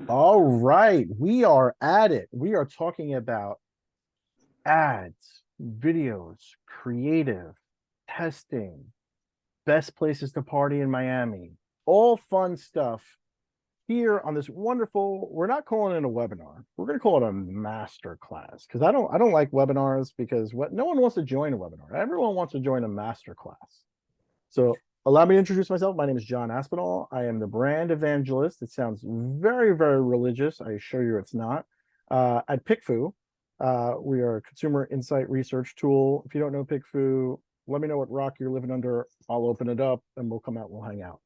All right, we are at it. We are talking about ads, videos, creative, testing, best places to party in Miami, all fun stuff here on this wonderful, we're not calling it a webinar. We're going to call it a master class because I don't like webinars because what no one wants to join a webinar. Everyone wants to join a master class. So allow me to introduce myself. My name is John Aspinall. I am the brand evangelist. It sounds very, very religious. I assure you it's not. At PickFu, we are a consumer insight research tool. If you don't know PickFu, let me know what rock you're living under. I'll open it up and we'll come out, we'll hang out.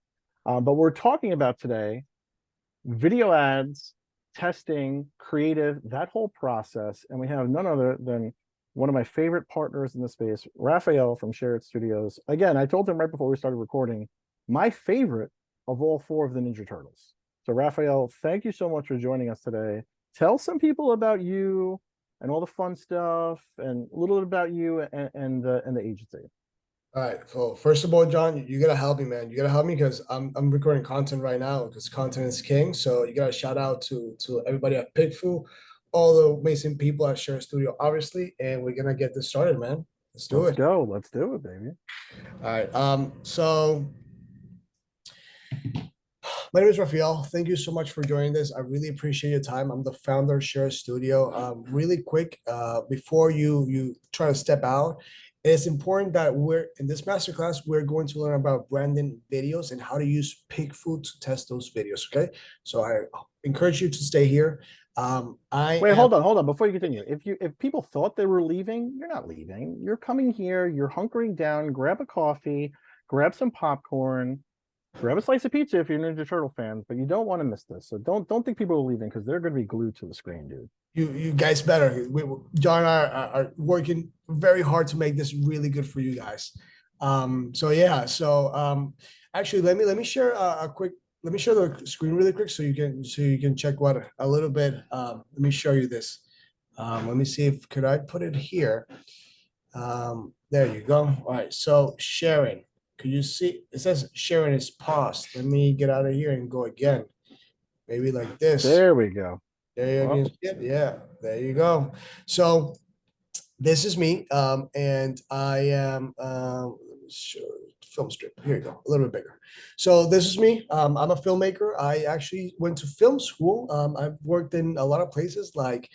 But we're talking about today video ads, testing, creative, that whole process. And we have none other than one of my favorite partners in the space, Raphael from Share It Studios. Again, I told him right before we started recording, my favorite of all four of the Ninja Turtles. So, Raphael, thank you so much for joining us today. Tell some people about you and all the fun stuff, and a little bit about you and the agency. All right. So first of all, John, you gotta help me, man. You gotta help me because I'm recording content right now because content is king. So you gotta shout out to everybody at PickFu, all the amazing people at Share Studio, obviously, and we're gonna get this started, man. Let's do Let's it. go. Let's do it, baby. All right. So my name is Rafael. Thank you so much for joining this. I really appreciate your time. I'm the founder of Share Studio. Really quick, before you try to step out, it's important that we're in this masterclass, we're going to learn about branding videos and how to use PickFu to test those videos. Okay. So I encourage you to stay here. I Wait, am hold on. Before you continue, if people thought they were leaving, you're not leaving. You're coming here, you're hunkering down, grab a coffee, grab some popcorn, grab a slice of pizza if you're Ninja Turtle fans, but you don't want to miss this. So don't think people are leaving because they're going to be glued to the screen, dude. you guys better. John and I are working very hard to make this really good for you guys. So yeah, actually let me share a quick let me share the screen really quick so you can check what a little bit. Let me show you this. Let me see if could I put it here. There you go. All right, so sharing. Could you see it says sharing is paused. Let me get out of here and go again. Maybe like this. There we go. There you Well, can see it. Yeah, there you go. So this is me, and I am let me show film strip. Here you go, a little bit bigger. So this is me. I'm a filmmaker. I actually went to film school. I've worked in a lot of places like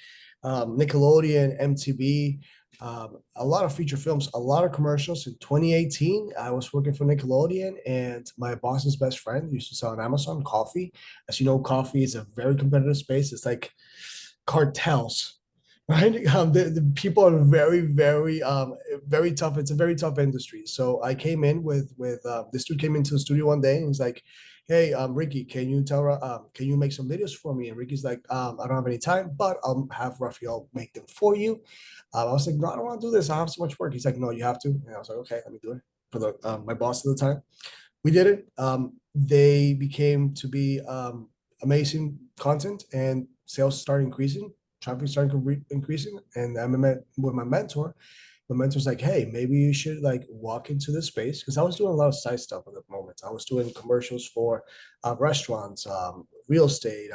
Nickelodeon, MTV, a lot of feature films, a lot of commercials. In 2018, I was working for Nickelodeon, and my boss's best friend used to sell on Amazon coffee. As you know, coffee is a very competitive space. It's like cartels, right? The people are very tough. It's a very tough industry. So I came in with this dude came into the studio one day and he's like, "Hey, Ricky, can you make some videos for me?" And Ricky's like, "I don't have any time, but I'll have Raphael make them for you." I was like, "No, I don't want to do this. I have so much work." He's like, "No, you have to." And I was like, "Okay, let me do it." For the my boss at the time, we did it. They became to be amazing content, and sales started increasing, traffic started increasing, and I met with my mentor. My mentor's like, "Hey, maybe you should like walk into this space," because I was doing a lot of side stuff at the moment. I was doing commercials for restaurants, real estate,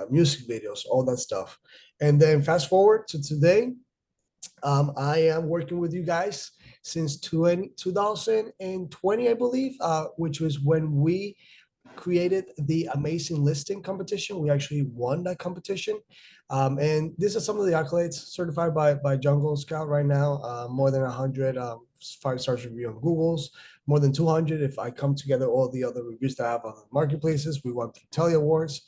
music videos, all that stuff. And then fast forward to today, I am working with you guys since 2020, I believe, which was when we created the amazing listing competition. We actually won that competition. And these are some of the accolades certified by Jungle Scout right now. More than 100 5 stars review on Google's, more than 200 if I come together all the other reviews that I have on the marketplaces. We won the Telly Awards.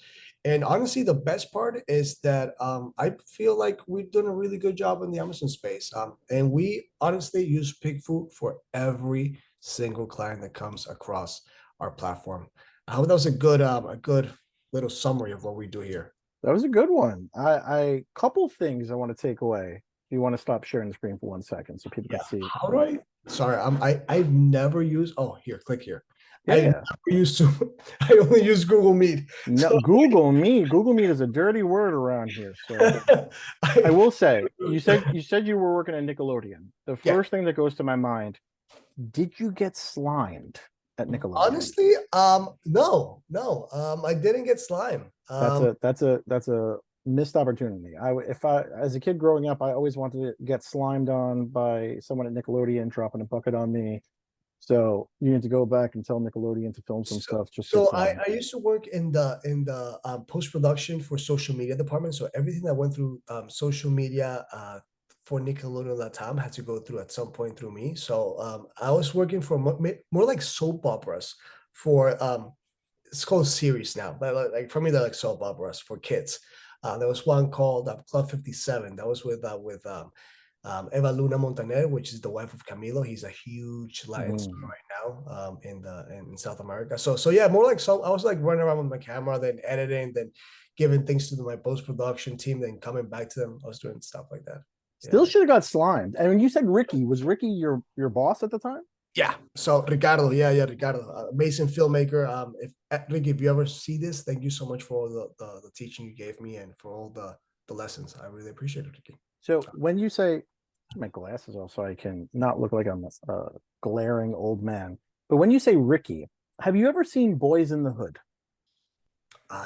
And honestly, the best part is that I feel like we've done a really good job in the Amazon space. And we honestly use PickFu for every single client that comes across our platform. I hope that was a good little summary of what we do here. that was a good one. I couple things I want to take away. You want to stop sharing the screen for 1 second so people can Yeah. see. How do I? Sorry, I've never used. Oh, here, click here. Yeah, I've yeah. never used. I only use Google Meet. No, So Google Meet. Google Meet is a dirty word around here. So I I, will say, you said you were working at Nickelodeon. The yeah. first thing that goes to my mind, did you get slimed? at Nickelodeon? Honestly, no, I didn't get slime. That's a missed opportunity. If I as a kid growing up, I always wanted to get slimed on by someone at Nickelodeon dropping a bucket on me. So you need to go back and tell Nickelodeon to film some So, stuff. Just get so slimed. I used to work in the post production for social media department. So everything that went through social media for Nickelodeon at that time had to go through at some point through me. So I was working for more like soap operas for it's called series now, but like for me, they're like soap operas for kids. There was one called Club 57. That was with Eva Luna Montaner, which is the wife of Camilo. He's a huge Latin star Mm. right now in South America. So yeah, more like so I was like running around with my camera, then editing, then giving things to my post production team, then coming back to them. I was doing stuff like that. Still Yeah. should have got slimed. And when you said Ricky, was Ricky your boss at the time? Yeah. So Ricardo, yeah, Ricardo, amazing filmmaker. If Ricky, if you ever see this, thank you so much for all the teaching you gave me and for all the lessons. I really appreciate it, Ricky. So when you say my glasses off so I can not look like I'm a glaring old man, but when you say Ricky, have you ever seen Boys in the Hood?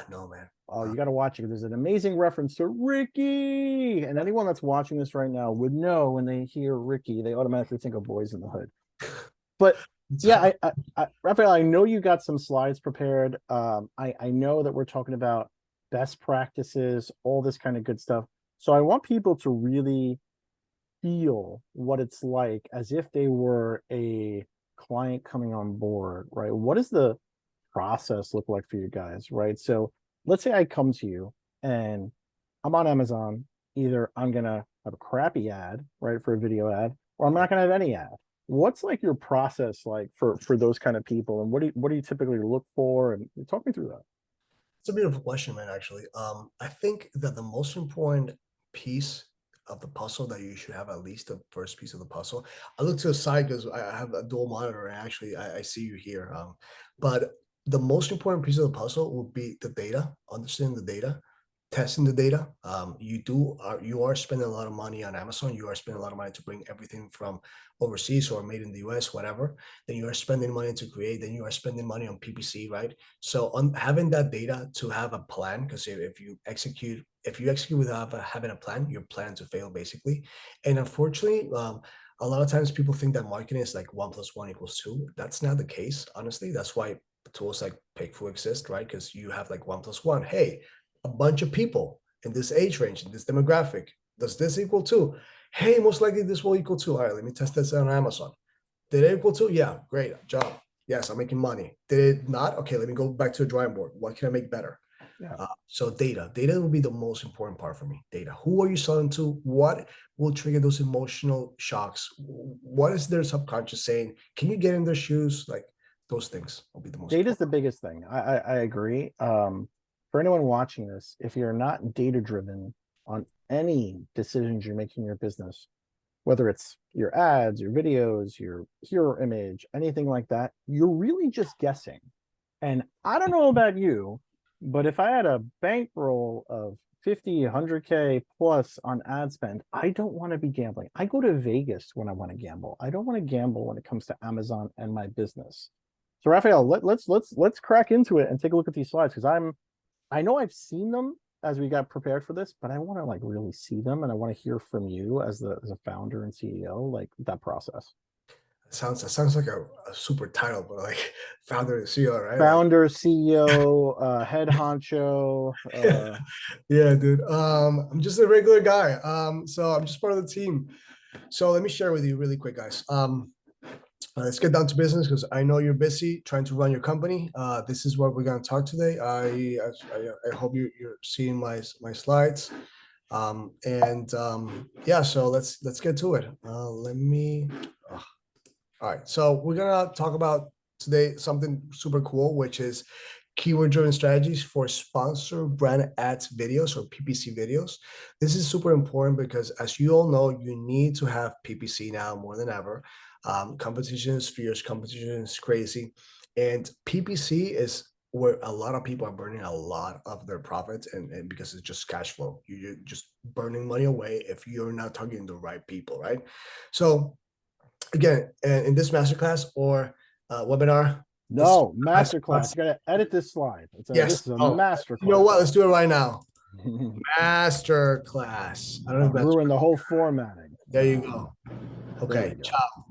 No, man. Oh, you got to watch it. There's an amazing reference to Ricky, and anyone that's watching this right now would know when they hear Ricky, they automatically think of Boys in the Hood. But yeah, Raphael, I know you got some slides prepared. I know that we're talking about best practices, all this kind of good stuff. So I want people to really feel what it's like as if they were a client coming on board, right? What does the process look like for you guys, right? So let's say I come to you and I'm on Amazon. Either I'm gonna have a crappy ad, right, for a video ad, or I'm not gonna have any ad. What's like your process like for those kind of people, and what do you typically look for? And talk me through that. It's a beautiful question, man, actually. I think that the most important piece of the puzzle that you should have at least the first piece of the puzzle. I look to the side because I have a dual monitor and actually I see you here. But the most important piece of the puzzle would be the data, understanding the data, testing the data. You are spending a lot of money on Amazon. You are spending a lot of money to bring everything from overseas or made in the US, whatever. Then you are spending money to create. Then you are spending money on PPC, right? So on having that data to have a plan, because if you execute without having a plan, you're planning to fail basically. And unfortunately, a lot of times people think that marketing is like 1 + 1 = 2. That's not the case, honestly. That's why tools like PickFu exist, right? Because you have like 1 + 1. Hey, a bunch of people in this age range, in this demographic, does this equal 2? Hey, most likely this will equal 2. All right, let me test this on Amazon. Did it equal 2? Yeah, great job. Yes, I'm making money. Did it not? Okay, let me go back to the drawing board. What can I make better? Yeah. So data will be the most important part for me. Data. Who are you selling to? What will trigger those emotional shocks? What is their subconscious saying? Can you get in their shoes? Like those things will be the most Data is important. the biggest thing. I agree. For anyone watching this, if you're not data driven on any decisions you're making in your business, whether it's your ads, your videos, your hero image, anything like that, you're really just guessing. And I don't know about you, but if I had a bankroll of 50, 100K plus on ad spend, I don't want to be gambling. I go to Vegas when I want to gamble. I don't want to gamble when it comes to Amazon and my business. So Raphael, let's crack into it and take a look at these slides because I know I've seen them as we got prepared for this, but I want to like really see them and I want to hear from you as a founder and CEO, like that process. That sounds like a super title, but like founder and CEO, right? Like Founder, CEO, head honcho. yeah, dude. I'm just a regular guy. So I'm just part of the team. So let me share with you really quick, guys. Let's get down to business because I know you're busy trying to run your company. This is what we're going to talk today. I hope you're seeing my slides. Yeah, so let's get to it. All right, so we're gonna talk about today something super cool, which is keyword-driven strategies for sponsor brand ads videos or PPC videos. This is super important because, as you all know, you need to have PPC now more than ever. Competition is fierce, competition is crazy, and PPC is where a lot of people are burning a lot of their profits, and because it's just cash flow, you're just burning money away if you're not targeting the right people, right? So again, in this masterclass or webinar, Let's No, masterclass. masterclass. You gotta edit this slide. Yes. This is a Oh, you know what? masterclass. Let's do it right now. Masterclass. I don't know if that's Ruin the whole formatting. there you go. There Okay, we go. ciao.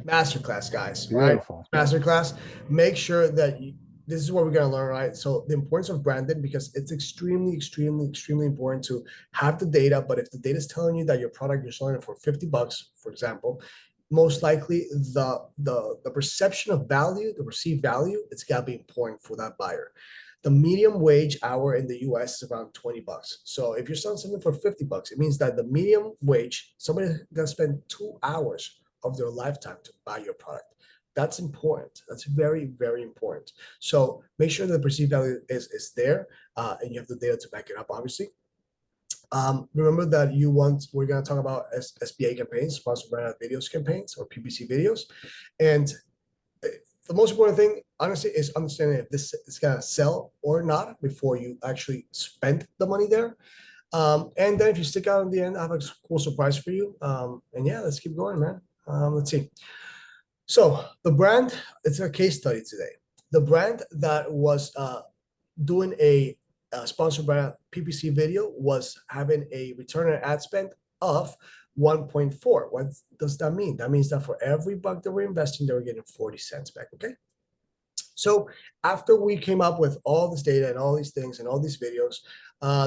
Masterclass, guys. All right, Beautiful. masterclass. Make sure that this is what we're gonna learn, right? So the importance of branding, because it's extremely, extremely, extremely important to have the data. But if the data is telling you that your product you're selling it for $50, for example, most likely the perception of value, the perceived value, it's gotta be important for that buyer. The medium wage hour in the US is around $20. So if you're selling something for $50, it means that the medium wage, somebody's gonna spend 2 hours of their lifetime to buy your product. That's important. That's very, very important. So make sure that the perceived value is there, and you have the data to back it up, obviously. Remember that we're going to talk about SBA campaigns, sponsored brand videos campaigns, or PPC videos. And the most important thing, honestly, is understanding if this is going to sell or not before you actually spend the money there. And then if you stick out in the end, I have a cool surprise for you. And yeah, let's keep going, man. Let's see. So the brand, it's a case study today. The brand that was doing a sponsored brand PPC video was having a return on ad spend of 1.4. What does that mean? That means that for every buck that we're investing, they were getting 40 cents back. Okay. So after we came up with all this data and all these things and all these videos,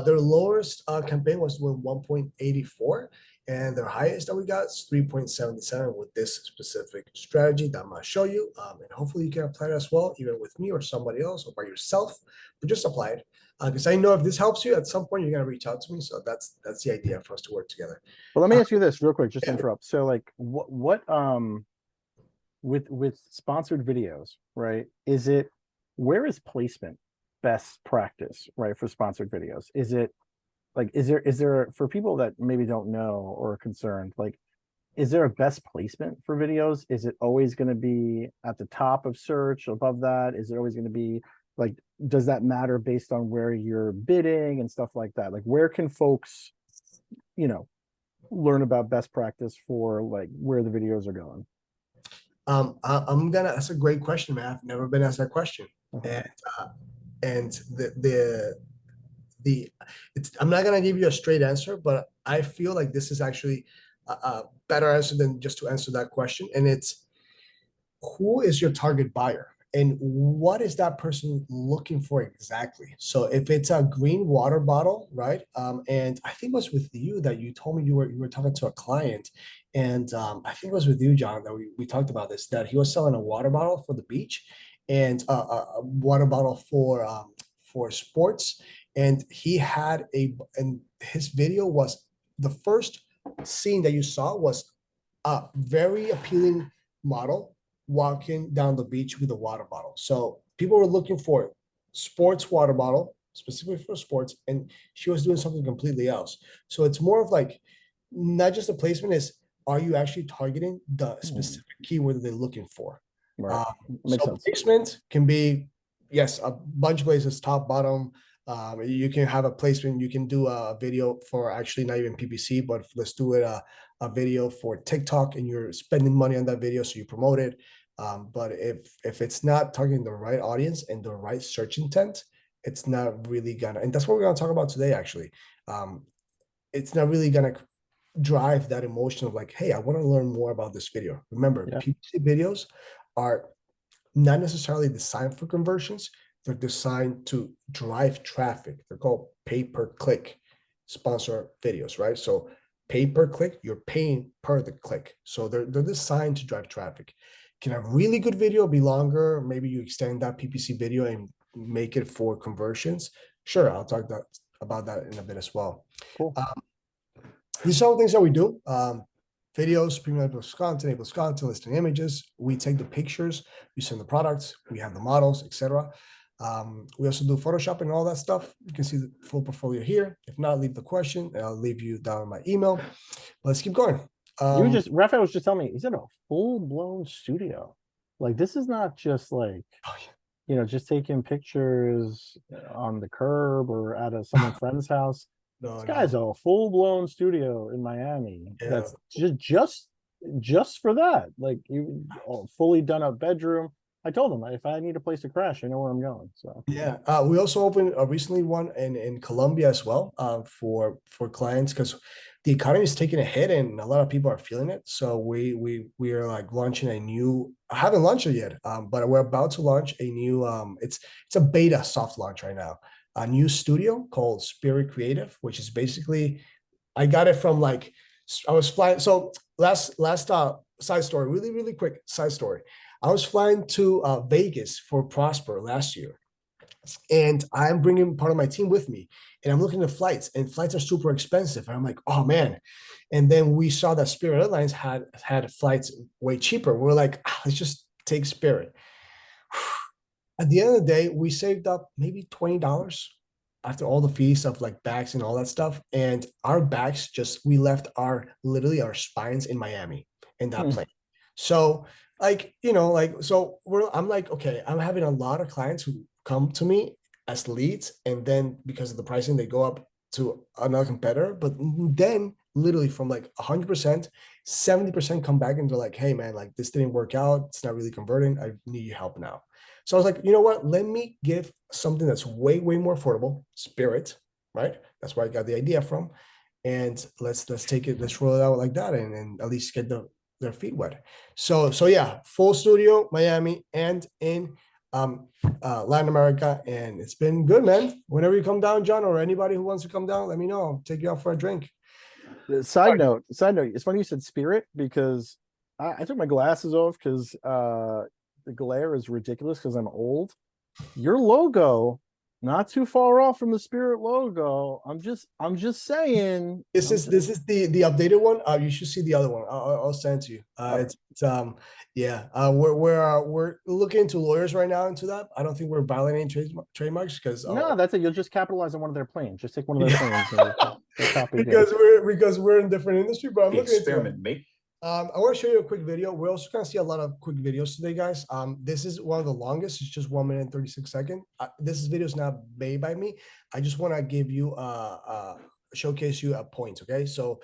their lowest campaign was doing 1.84, and their highest that we got is 3.77 with this specific strategy that I'm going to show you. And hopefully you can apply it as well, either with me or somebody else or by yourself, but just apply it. Because I know if this helps you, at some point you're going to reach out to me. So that's the idea for us to work together. Well, let me ask you this real quick, just to Yeah. interrupt. So like what with sponsored videos, right? Where is placement best practice, right, for sponsored videos? Is it like is there for people that maybe don't know or are concerned, like is there a best placement for videos? Is it always going to be at the top of search, above that? Is it always going to be like, does that matter based on where you're bidding and stuff like that? Like where can folks, you know, learn about best practice for like where the videos are going? I'm gonna. That's a great question, man. I've never been asked that question, Okay. and the it's. I'm not gonna give you a straight answer, but I feel like this is actually a better answer than just to answer that question. And it's, who is your target buyer and what is that person looking for exactly? So if it's a green water bottle, right? And I think it was with you that you told me you were talking to a client, and I think it was with you, John, that we talked about this, that he was selling a water bottle for the beach and a water bottle for sports, and he had and his video was, the first scene that you saw was a very appealing model walking down the beach with a water bottle. So people were looking for sports water bottle, specifically for sports, and she was doing something completely else. So it's more of like, not just the placement is, are you actually targeting the Hmm. specific keyword that they're looking for? Right. Um, Makes so sense. placement can be, yes, a bunch of places, top, bottom. You can have a placement. You can do a video for actually not even PPC, but let's do it a video for TikTok, and you're spending money on that video, so you promote it. But if it's not targeting the right audience and the right search intent, it's not really gonna. And that's what we're gonna talk about today, actually. Um, it's not really gonna drive that emotion of like, hey, I want to learn more about this video. Remember, Yeah. PPC videos are not necessarily designed for conversions. They're designed to drive traffic. They're called pay-per-click sponsor videos, right? So pay-per-click, you're paying per the click. So they're designed to drive traffic. Can a really good video be longer? Maybe you extend that PPC video and make it for conversions. Sure, I'll talk about that in a bit as well. Cool. These are all things that we do. Videos, premium enables content, listing images. We take the pictures, we send the products, we have the models, etc. We also do Photoshop and all that stuff. You can see the full portfolio here. If not, leave the question and I'll leave you down my email. Let's keep going. Raphael was just telling me, he's in a full-blown studio. Like this is not just like, Oh, just taking pictures on the curb or at someone friend's house. This no, guy's no. a full-blown studio in Miami Yeah. that's just for that. Like you fully done up bedroom. I told him if I need a place to crash, I know where I'm going. So Yeah, we also opened recently one in Colombia as well, for clients, because the economy is taking a hit and a lot of people are feeling it. So we are like launching a new. I haven't launched it yet, but we're about to launch a new. It's a beta soft launch right now. A new studio called Spirit Creative, which is basically, I got it from like, I was flying. So last side story, really quick side story. I was flying to Vegas for Prosper last year, and I'm bringing part of my team with me, and I'm looking at flights, and flights are super expensive. And I'm like, oh man. And then we saw that Spirit Airlines had flights way cheaper. We're like, let's just take Spirit. At the end of the day, we saved up maybe $20 after all the fees of like bags and all that stuff. And our bags, just we left our literally our spines in Miami in that hmm. plane. So like, like, so I'm like, okay, I'm having a lot of clients who come to me as leads, and then because of the pricing, they go up to another competitor. But then literally from like 100%, 70% come back and they're like, hey man, like this didn't work out. It's not really converting. I need your help now. So I was like, you know what? Let me give something that's way more affordable, Spirit, right? That's where I got the idea from. And let's take it, let's roll it out like that, and at least get their feet wet. So yeah, full studio, Miami, and in Latin America, and it's been good, man. Whenever you come down, John, or anybody who wants to come down, let me know. I'll take you out for a drink. Side note, it's funny you said Spirit because I took my glasses off because the glare is ridiculous because I'm old. Your logo, not too far off from the Spirit logo. I'm just saying. This is the updated one. You should see the other one. I'll send it to you. All It's yeah. We're looking into lawyers right now into that. I don't think we're violating trademarks because no, that's it. You'll just capitalize on one of their planes. Just take one of their yeah, planes and you'll copy it. Yeah. because we're in different industry. But I'm The looking into it. experiment make I want to show you a quick video. We're also going to see a lot of quick videos today, guys. This is one of the longest. It's just 1 minute and 36 seconds. This video is not made by me. I just want to give you showcase you a point. Okay, so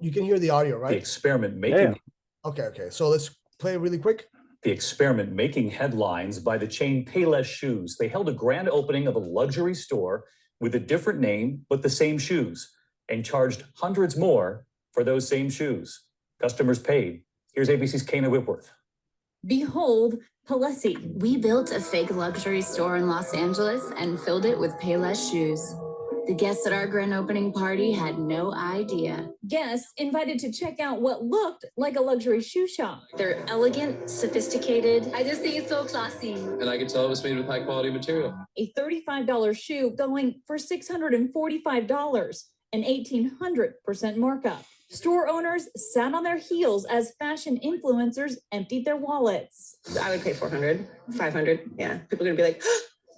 you can hear the audio, the right? experiment Yeah. making Okay. So let's play really quick. the experiment making headlines by the chain Payless Shoes. They held a grand opening of a luxury store with a different name but the same shoes, and charged hundreds more for those same shoes. Customers paid. Here's ABC's Kana Whitworth. Behold, Palessi. We built a fake luxury store in Los Angeles and filled it with Payless shoes. The guests at our grand opening party had no idea. Guests invited to check out what looked like a luxury shoe shop. They're elegant, sophisticated. I just think it's so classy. And I could tell it was made with high quality material. A $35 shoe going for $645, an 1,800% markup. Store owners sat on their heels as fashion influencers emptied their wallets. I would pay 400, 500. Yeah. People are going to be like,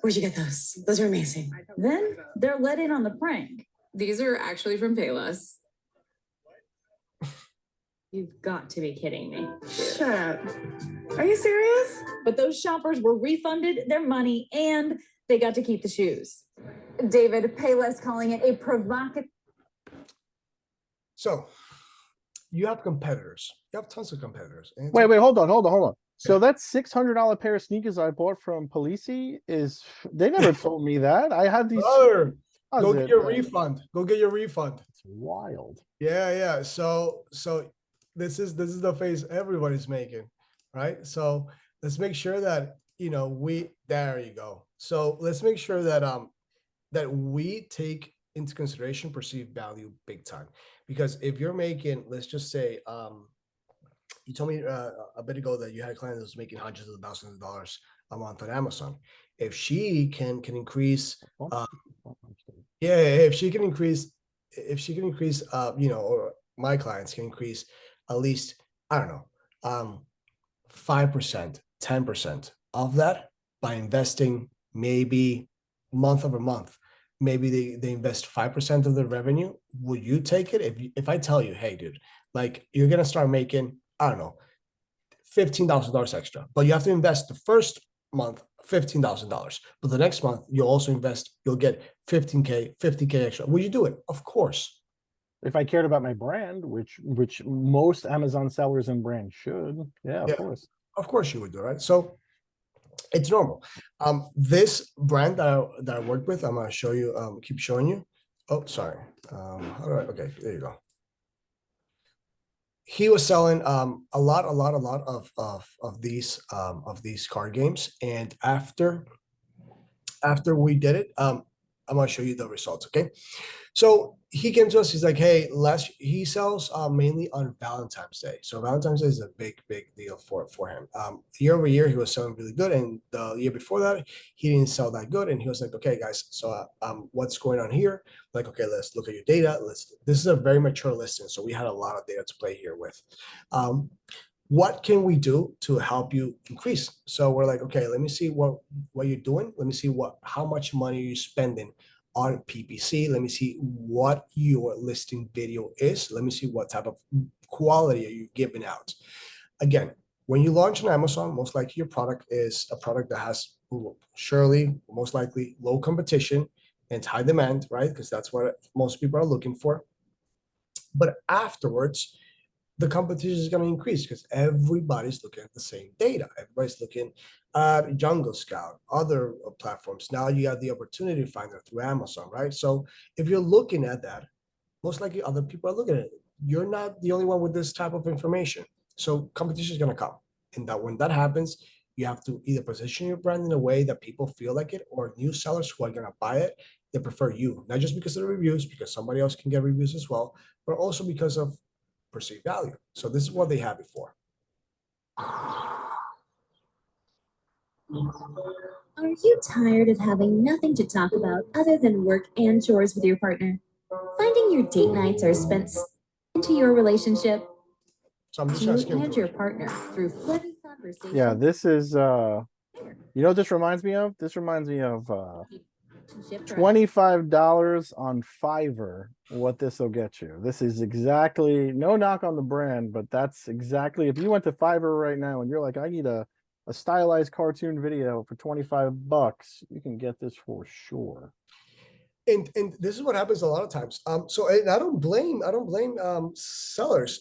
where'd you get those? Those are amazing. Then they're let in on the prank. These are actually from Payless. You've got to be kidding me. Shut up. Are you serious? But those shoppers were refunded their money and they got to keep the shoes. David, Payless calling it a provocative. So you have competitors. You have tons of competitors. Wait, hold on. So that $600 pair of sneakers I bought from Polisi is they never told me that. I had these. Go get your refund. Go get your refund. It's wild. Yeah. So this is the face everybody's making, right? So let's make sure that there you go. So let's make sure that that we take into consideration perceived value big time. Because if you're making, let's just say, you told me a bit ago that you had a client that was making hundreds of thousands of dollars a month on Amazon. If she can increase, if she can increase, or my clients can increase at least, I don't know, 5%, 10% of that by investing maybe month over month. Maybe they invest 5% of their revenue. Would you take it? If I tell you, hey, dude, like you're gonna start making, I don't know, $15,000 extra, but you have to invest the first month $15,000, but the next month you'll also invest, you'll get 15K, 50K extra. Would you do it? Of course. If I cared about my brand, which most Amazon sellers and brands should, yeah, of course. Of course you would do, right? So It's normal. This brand that I worked with, I'm gonna show you, keep showing you. Oh, sorry. How do I, okay, there you go. He was selling a lot of these card games, and after we did it, I'm gonna show you the results. Okay, so he came to us. He's like, "Hey, he sells mainly on Valentine's Day. So Valentine's Day is a big deal for him. Year over year, he was selling really good, and the year before that, he didn't sell that good. And he was like, "Okay, guys, so what's going on here? Like, okay, let's look at your data. This is a very mature listing, so we had a lot of data to play here with. What can we do to help you increase?" So we're like, okay, let me see what you're doing. Let me see how much money you're spending on PPC. Let me see what your listing video is. Let me see what type of quality are you giving out. Again, when you launch on Amazon, most likely your product is a product that has surely, most likely, low competition and high demand, right? Because that's what most people are looking for. But afterwards, the competition is going to increase because everybody's looking at the same data. Everybody's looking at Jungle Scout, other platforms. Now you have the opportunity to find it through Amazon, right? So if you're looking at that, most likely other people are looking at it. You're not the only one with this type of information. So competition is going to come. And that when that happens, you have to either position your brand in a way that people feel like it, or new sellers who are going to buy it, they prefer you, not just because of the reviews, because somebody else can get reviews as well, but also because of perceived value. So this is what they had before. Are you tired of having nothing to talk about other than work and chores with your partner? Finding your date nights are spent into your relationship? So I'm just You asking and your partner through flooding conversation. Yeah, this is you know what this reminds me of? This reminds me of $25 on Fiverr, what this will get you. This is exactly, no knock on the brand, but that's exactly, if you went to Fiverr right now and you're like, I need a stylized cartoon video for 25 bucks, you can get this for sure. And this is what happens a lot of times. So and I don't blame sellers.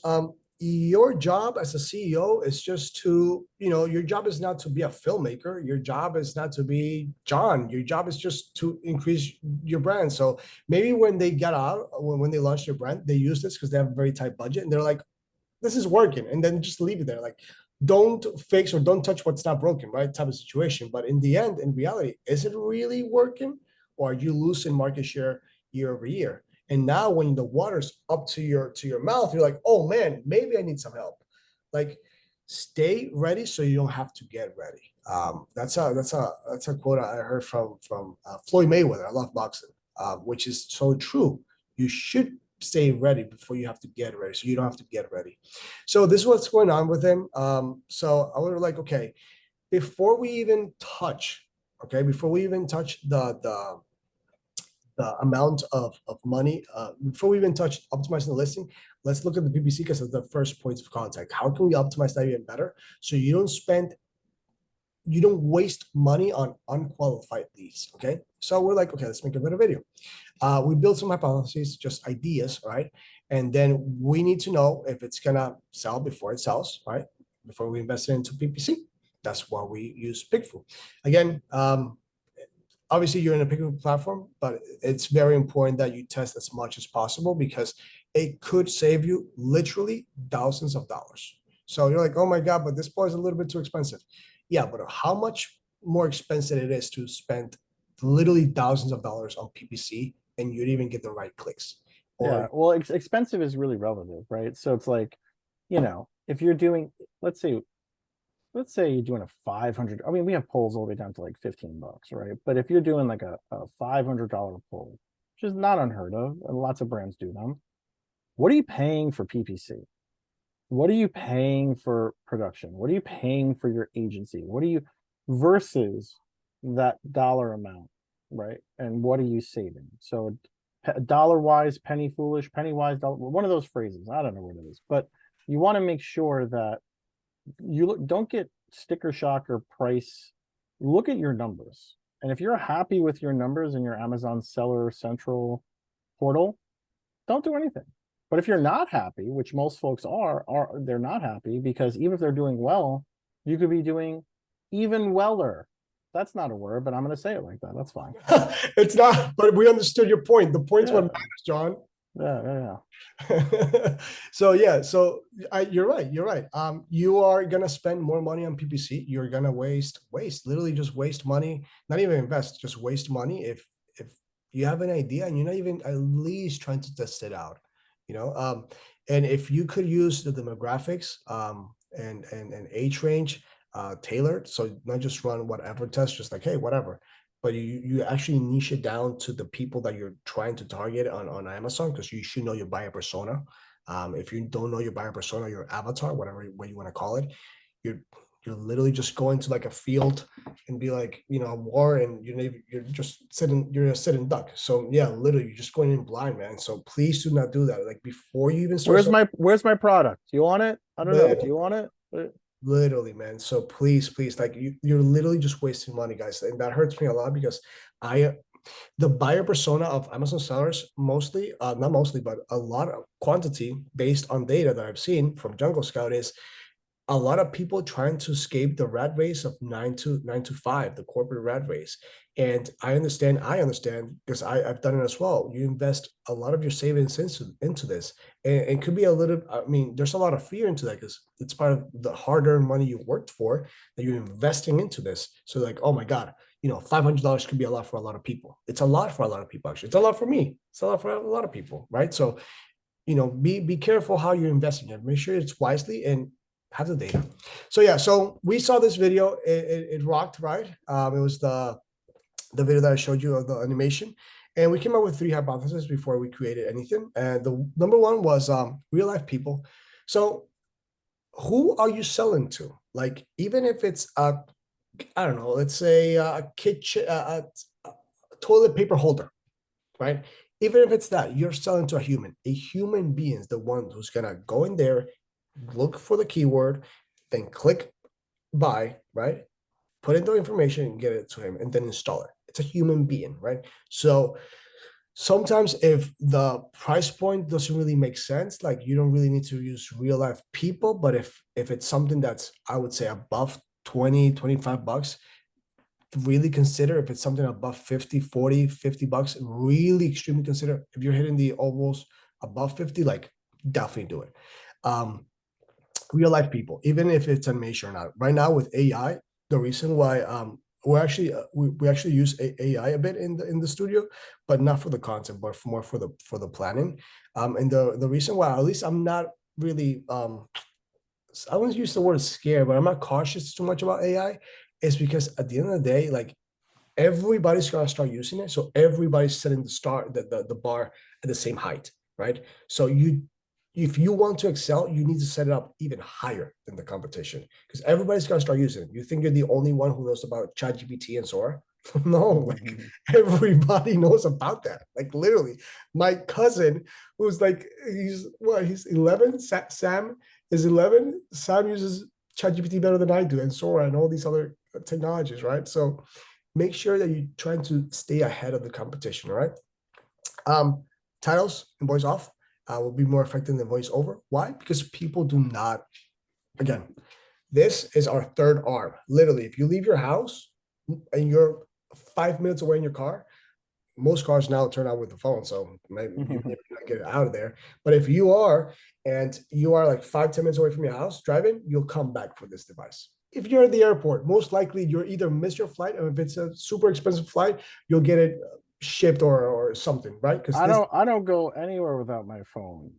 Your job as a CEO is just to, your job is not to be a filmmaker. Your job is not to be John. Your job is just to increase your brand. So maybe when they get out, when they launch their brand, they use this because they have a very tight budget and they're like, this is working, and then just leave it there. Like, don't fix or don't touch what's not broken, right? Type of situation. But in the end, in reality, is it really working, or are you losing market share year over year? And now when the water's up to your mouth, you're like, oh man, maybe I need some help. Like, stay ready so you don't have to get ready. That's a quote I heard from Floyd Mayweather. I love boxing, which is so true. You should stay ready before you have to get ready, so you don't have to get ready. So this is what's going on with him. So I was like, okay, before we even touch the amount of money, before we even touch optimizing the listing, let's look at the PPC because it's the first points of contact. How can we optimize that even better so you don't waste money on unqualified leads? Okay, so we're like, okay, let's make a better video. We build some hypotheses, just ideas, right? And then we need to know if it's gonna sell before it sells, right? Before we invest into PPC. That's why we use PickFu. Again, obviously you're in a PickFu platform, but it's very important that you test as much as possible because it could save you literally thousands of dollars. So you're like, oh my God, but this part is a little bit too expensive. Yeah, but how much more expensive it is to spend literally thousands of dollars on PPC and you didn't even get the right clicks. Yeah, well, expensive is really relative, right? So it's like, if you're doing, let's say you're doing a 500, I mean, we have polls all the way down to like 15 bucks, right? But if you're doing like a $500 poll, which is not unheard of, and lots of brands do them, what are you paying for PPC? What are you paying for production? What are you paying for your agency? What are you versus that dollar amount, right? And what are you saving? So dollar wise, penny foolish, penny wise, dollar, one of those phrases. I don't know what it is, but you want to make sure that you don't get sticker shock or price. Look at your numbers. And if you're happy with your numbers in your Amazon Seller Central portal, don't do anything. But if you're not happy, which most folks are they're not happy because even if they're doing well, you could be doing even weller. That's not a word, but I'm going to say it like that. That's fine. It's not, but we understood your point. The point's what Yeah. matters, John. Yeah. So yeah, so you're right. You're right. You are gonna spend more money on PPC. You're gonna waste, literally just waste money. Not even invest, just waste money if you have an idea and you're not even at least trying to test it out. You know, and if you could use the demographics and age range tailored, so not just run whatever test, just like hey whatever, but you actually niche it down to the people that you're trying to target on Amazon, because you should know your buyer persona. If you don't know your buyer persona, your avatar, whatever way you want to call it, you're you're literally just going to like a field and be like, you know, a war, and you're just sitting, you're a sitting duck. So yeah, literally, you're just going in blind, man. So please do not do that. Like before you even start. Where's my product? Do you want it? I don't know. Do you want it? Literally, man. So please, like you're literally just wasting money, guys, and that hurts me a lot because the buyer persona of Amazon sellers mostly, not mostly, but a lot of quantity based on data that I've seen from Jungle Scout is a lot of people trying to escape the rat race of 9 to 5, the corporate rat race. And I understand because I've done it as well. You invest a lot of your savings into this. And it could be a little, I mean, there's a lot of fear into that because it's part of the hard-earned money you worked for that you're investing into this. So like, oh my God, you know, $500 could be a lot for a lot of people. It's a lot for a lot of people, actually. It's a lot for me. It's a lot for a lot of people, right? So, you know, be careful how you're investing it. Make sure it's wisely and have the data. So yeah, so we saw this video. It rocked, right? It was the video that I showed you of the animation, and we came up with 3 hypotheses before we created anything. And the number one was real life people. So who are you selling to? Like even if it's a, I don't know, let's say a kitchen, a toilet paper holder, right? Even if it's that, you're selling to a human being is the one who's gonna go in there, look for the keyword, then click buy, right? Put in the information and get it to him and then install it. It's a human being, right? So sometimes if the price point doesn't really make sense, like you don't really need to use real life people, but if it's something that's, I would say above 20, 25 bucks, really consider. If it's something above 50, 40, 50 bucks, really extremely consider. If you're hitting the almost above 50, like definitely do it. Real life people, even if it's animation or not. Right now with AI, the reason why we're actually we actually use AI a bit in the studio, but not for the content, but more for the planning. And the reason why, at least I'm not really I wouldn't use the word scared, but I'm not cautious too much about AI, is because at the end of the day, like everybody's gonna start using it. So everybody's setting the bar at the same height, right? So if you want to excel, you need to set it up even higher than the competition, because everybody's gonna start using it. You think you're the only one who knows about ChatGPT and Sora? No, like everybody knows about that. Like literally, my cousin, who's like, he's 11. Sam is 11. Sam uses ChatGPT better than I do, and Sora and all these other technologies, right? So make sure that you're trying to stay ahead of the competition, right? Titles and voice off will be more effective than voice over. Why? Because people do not, again, this is our third arm. Literally, if you leave your house and you're 5 minutes away in your car, most cars now turn out with the phone, so maybe you get it out of there. But if you are, and you are like 5-10 minutes away from your house driving, you'll come back for this device. If you're at the airport, most likely you'll either miss your flight, or if it's a super expensive flight, you'll get it shipped or something, right? Because I don't go anywhere without my phone.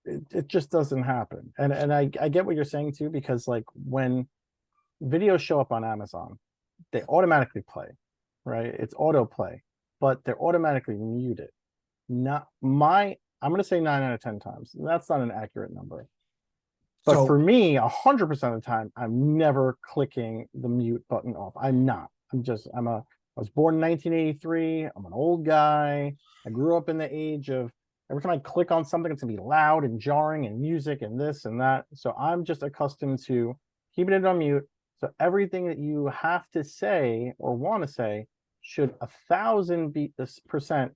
It just doesn't happen. And I get what you're saying too, because like when videos show up on Amazon, they automatically play, right? It's autoplay, but they're automatically muted. I'm going to say 9 out of 10 times. That's not an accurate number. But for me, 100% of the time, I'm never clicking the mute button off. I'm not. I was born in 1983. I'm an old guy. I grew up in the age of every time I click on something, it's gonna be loud and jarring and music and this and that. So I'm just accustomed to keeping it on mute. So everything that you have to say or want to say should 1,000%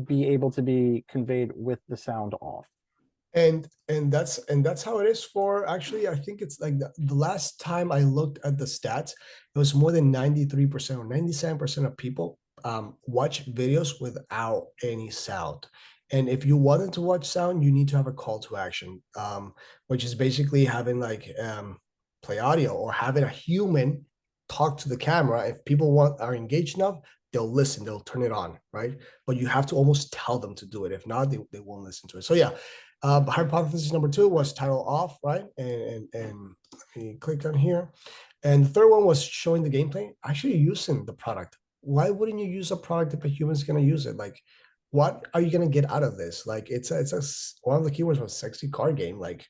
be able to be conveyed with the sound off. And that's how it is for, actually, I think it's like the last time I looked at the stats, it was more than 93% or 97% of people watch videos without any sound. And if you wanted to watch sound, you need to have a call to action, which is basically having like play audio or having a human talk to the camera. If people are engaged enough, they'll listen, they'll turn it on, right? But you have to almost tell them to do it. If not, they won't listen to it. So yeah, hypothesis number 2 was title off, right? And let me click on here. And the third one was showing the gameplay, actually using the product. Why wouldn't you use a product if a human's going to use it? Like, what are you going to get out of this? Like, it's one of the keywords was sexy card game. Like,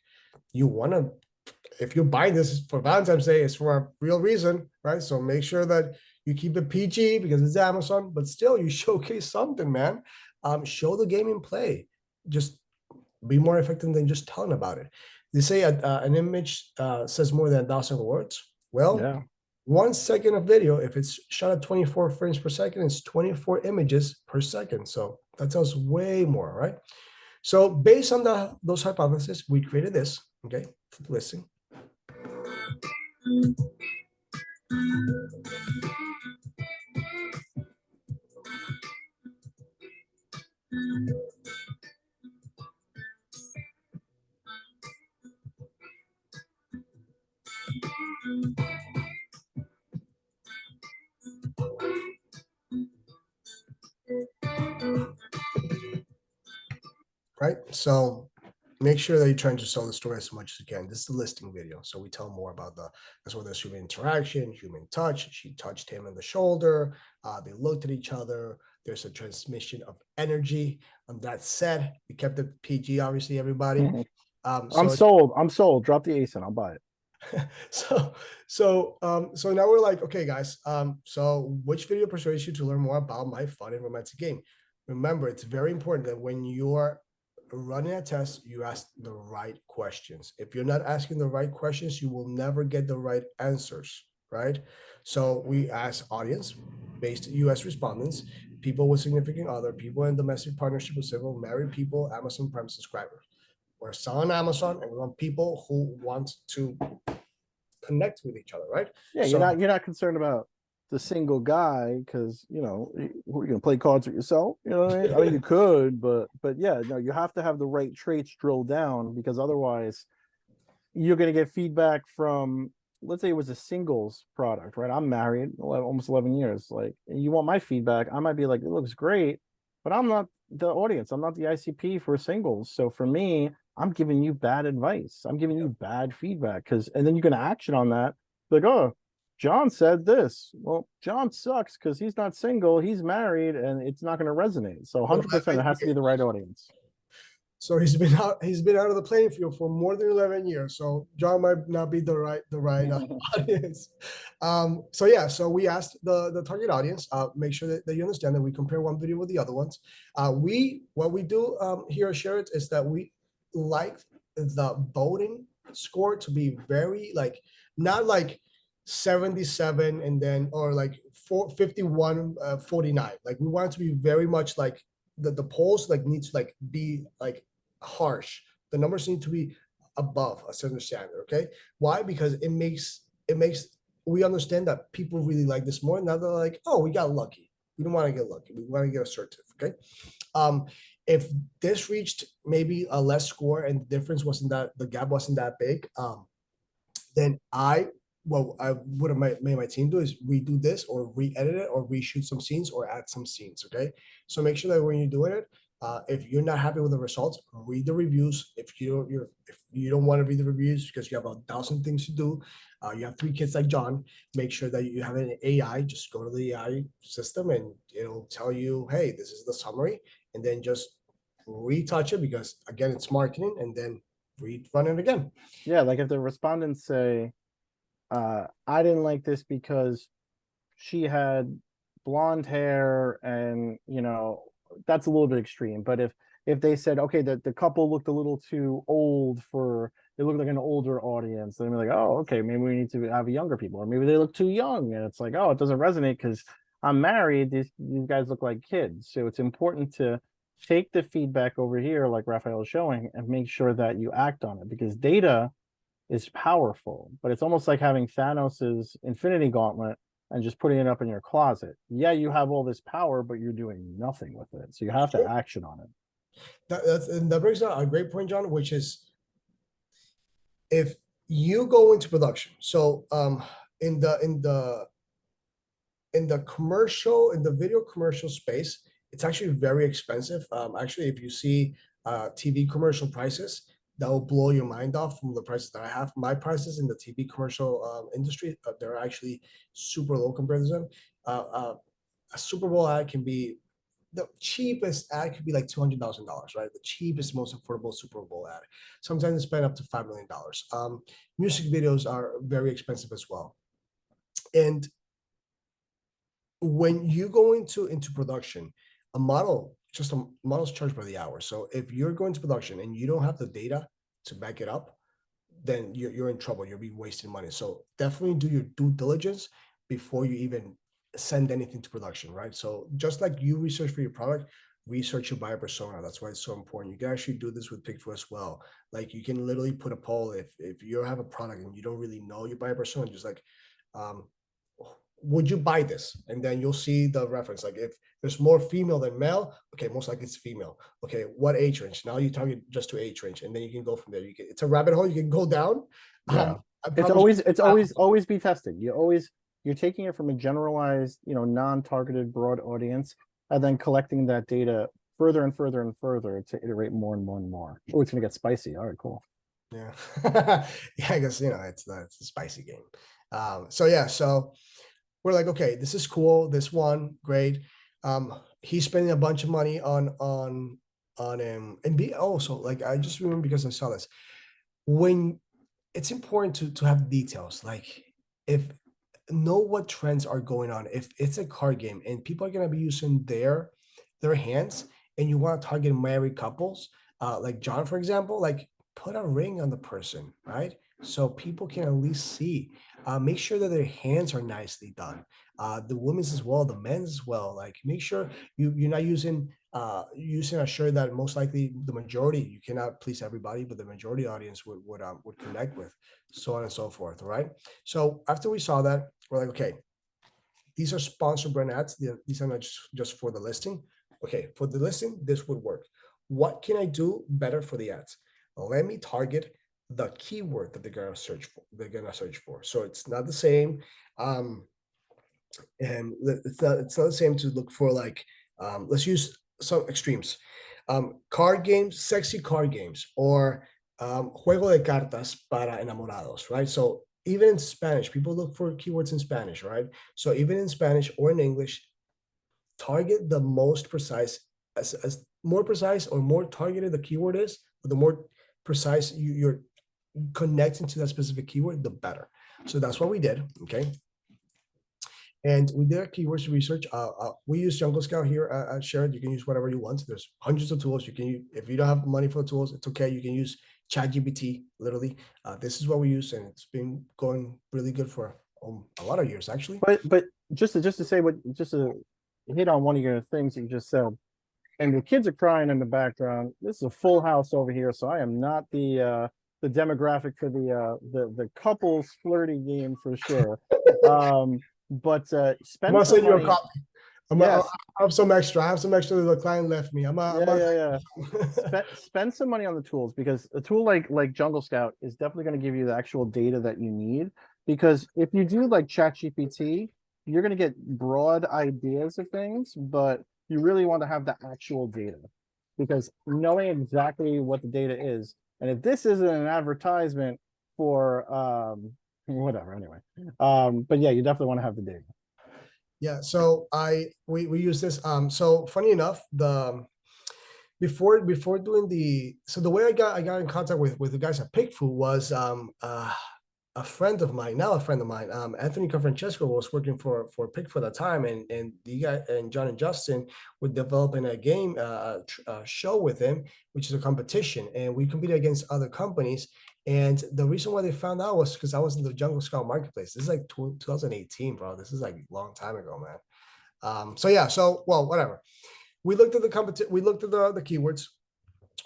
you want to, if you're buying this for Valentine's Day, it's for a real reason, right? So make sure that you keep it PG because it's Amazon, but still you showcase something, man. Show the game in play. Just be more effective than just telling about it. They say an image says more than 1,000 words. Well, Yeah. 1 second of video, if it's shot at 24 frames per second, it's 24 images per second. So that tells way more, right? So based on those hypotheses, we created this, okay, for the listing. Right? So make sure that you're trying to sell the story as much as you can. This is the listing video. So we tell more about that's where there's human interaction, human touch. She touched him on the shoulder. They looked at each other. There's a transmission of energy. That said, we kept it PG, obviously, everybody. I'm sold. I'm sold. Drop the ace and I'll buy it. So now we're like, okay, guys. So which video persuades you to learn more about my fun and romantic game? Remember, it's very important that when you're running a test, you ask the right questions. If you're not asking the right questions, you will never get the right answers, right? So we ask audience-based US respondents, people with significant other, people in domestic partnership with civil, married people, Amazon Prime subscribers. We're selling Amazon and we want people who want to connect with each other, right? Yeah, So, you're not concerned about the single guy because you're gonna play cards with yourself. You know what I mean? I mean, you could, but yeah, no, you have to have the right traits drilled down because otherwise, you're gonna get feedback from. Let's say it was a singles product, right? I'm married, almost 11 years. Like, you want my feedback? I might be like, it looks great, but I'm not the audience. I'm not the ICP for singles. So for me, I'm giving you bad advice. I'm giving you bad feedback and then you're gonna action on that. Like, oh, John said this. Well, John sucks because he's not single, he's married, and it's not going to resonate. So 100% it has to be the right audience. So he's been out of the playing field for more than 11 years. So John might not be the right audience. So we asked the target audience, make sure that you understand that we compare one video with the other ones. What we do here at Share It is that we like the voting score to be very not like 77 and then or like 51 49. Like we want it to be very much like the polls need to be harsh. The numbers need to be above a certain standard. Okay, why? Because it makes we understand that people really like this more. Now they're like, oh, we got lucky. We don't want to get lucky. We want to get assertive. Okay. If this reached maybe a less score and the difference wasn't the gap wasn't that big, then what I would have made my team do is redo this or re-edit it or reshoot some scenes or add some scenes. Okay, so make sure that when you're doing it, if you're not happy with the results, read the reviews. If you don't want to read the reviews because you have 1,000 things to do, you have 3 kids like John, make sure that you have an AI. Just go to the AI system and it'll tell you, hey, this is the summary, and then just retouch it because again, it's marketing, and then rerun it again. Yeah, like if the respondents say, I didn't like this because she had blonde hair and that's a little bit extreme. But if they said, okay, the couple looked a little too old they look like an older audience, then we're like, oh, okay, maybe we need to have younger people, or maybe they look too young and it's like, oh, it doesn't resonate because I'm married, these guys look like kids. So it's important to take the feedback over here, like Raphael is showing, and make sure that you act on it, because data is powerful, but it's almost like having Thanos's Infinity Gauntlet and just putting it up in your closet. Yeah, you have all this power, but you're doing nothing with it. So you have to action on it. That brings out a great point, John, which is if you go into production. So in the commercial, in the video commercial space, it's actually very expensive. Actually, if you see TV commercial prices, that will blow your mind off from the prices that I have. My prices in the TV commercial industry, they're actually super low compared to them. A Super Bowl ad can be, the cheapest ad could be like $200,000, right? The cheapest, most affordable Super Bowl ad. Sometimes they spend up to $5 million. Music videos are very expensive as well. And when you go into production, a model, just a model's charged by the hour. So if you're going to production and you don't have the data to back it up, then you're in trouble. You'll be wasting money. So definitely do your due diligence before you even send anything to production, right? So just like you research for your product, research your buyer persona. That's why it's so important. You can actually do this with PickFu as well. Like you can literally put a poll if you have a product and you don't really know your buyer persona, just like, would you buy this? And then you'll see the reference. Like if there's more female than male, okay, most likely it's female. Okay, what age range? Now you target just to age range, and then you can go from there. It's a rabbit hole you can go down. Yeah. It's always be tested. You're taking it from a generalized, non-targeted broad audience, and then collecting that data further and further and further to iterate more and more and more. Oh, it's gonna get spicy. All right, cool. Yeah. Yeah, I guess it's a spicy game. So we're like, okay, this is cool. This one, great. He's spending a bunch of money on him. And also, like, I just remember because I saw this. When it's important to have details, like if know what trends are going on. If it's a card game and people are gonna be using their hands, and you want to target married couples, like John, for example, like put a ring on the person, right? So people can at least see. Make sure that their hands are nicely done. The women's as well, the men's as well. Like make sure you're not using a shirt that most likely the majority, you cannot please everybody, but the majority audience would connect with, so on and so forth. Right. So after we saw that, we're like, okay, these are sponsored brand ads. These are not just for the listing. Okay, for the listing, this would work. What can I do better for the ads? Let me target the keyword that they're gonna search for. So it's not the same. And it's not the same to look for like, let's use some extremes. Card games, sexy card games, or juego de cartas para enamorados, right? So even in Spanish, people look for keywords in Spanish, right? So even in Spanish or in English, target the most precise, as more precise or more targeted the keyword is, the more precise you're connecting to that specific keyword, the better. So that's what we did, okay? And we did our keywords research. We use Jungle Scout here at Share It. You can use whatever you want. There's hundreds of tools. You can use, if you don't have money for the tools, it's okay. You can use ChatGPT, literally. This is what we use, and it's been going really good for a lot of years, actually. But just to hit on one of your things that you just said, and the kids are crying in the background. This is a full house over here, so I am not the demographic for the couples flirty game for sure. But spend. I'm gonna send you a copy. I have some extra. I have some extra that the client left me. Spend some money on the tools, because a tool like Jungle Scout is definitely going to give you the actual data that you need. Because if you do like ChatGPT, you're going to get broad ideas of things, but you really want to have the actual data, because knowing exactly what the data is, and if this isn't an advertisement for whatever, anyway. But yeah, you definitely want to have the data. Yeah, so we use this. So funny enough, before doing the way I got in contact with the guys at PickFu was a friend of mine, Anthony Confrancesco, was working for PickFu at the time, and the guy and John and Justin were developing a game show with him, which is a competition, and we competed against other companies. And the reason why they found out was because I was in the Jungle Scout marketplace. This is like 2018, bro. This is like a long time ago, man. So whatever. we looked at the we looked at the keywords.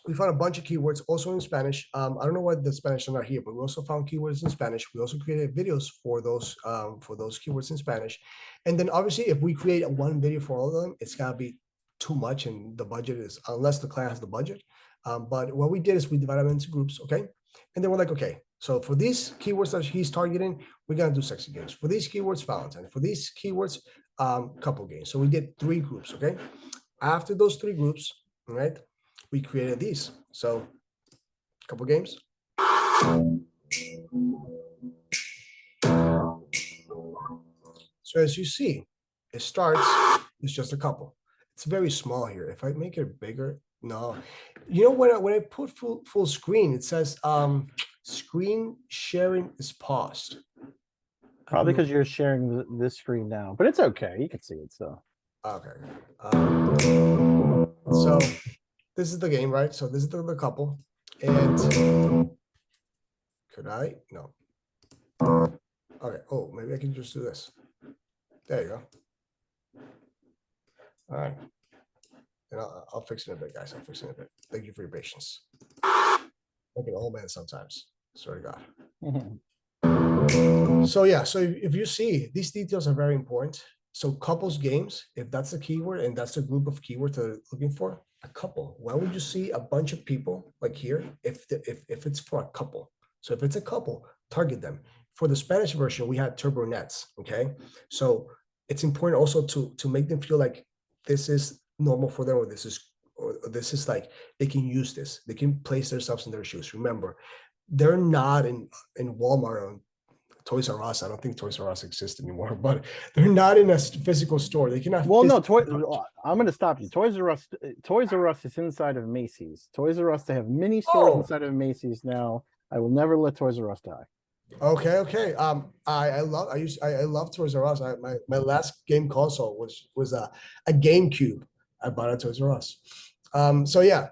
We found a bunch of keywords also in Spanish. I don't know why the Spanish are not here, but we also found keywords in Spanish. We also created videos for those keywords in Spanish. And then obviously, if we create one video for all of them, it's gotta be too much, and the budget is, unless the client has the budget. But what we did is we divided them into groups, okay? And then we're like, okay, so for these keywords that he's targeting, we're gonna do sexy games. For these keywords, Valentine. For these keywords, couple games. So we did 3 groups, okay? After those 3 groups, all right, we created these. So couple games. So as you see, it starts, it's just a couple. It's very small here. If I make it bigger, no. You know, when I put full screen, it says screen sharing is paused. Probably because you're sharing this screen now, but it's okay. You can see it, so. Okay. So this is the game, right? So this is the couple. And could I? No. Okay. Oh, maybe I can just do this. There you go. All right. And I'll fix it in a bit, guys. I'll fix it in a bit. Thank you for your patience. Like an old man sometimes. Swear to God. So yeah, so if you see, these details are very important. So couples games, if that's the keyword and that's the group of keywords that they're looking for, a couple. Why would you see a bunch of people like here if it's for a couple? So if it's a couple, target them. For the Spanish version, we had turbo nets. Okay, so it's important also to make them feel like this is normal for them, or this is like they can use this. They can place themselves in their shoes. Remember, they're not in Walmart or Toys R Us. I don't think Toys R Us exists anymore, but they're not in a physical store. They cannot. Well, no, I'm going to stop you. Toys R Us is inside of Macy's. Toys R Us, they have mini stores inside of Macy's now. I will never let Toys R Us die. Okay. I love Toys R Us. My last game console was a GameCube. I bought at Toys R Us. So yeah.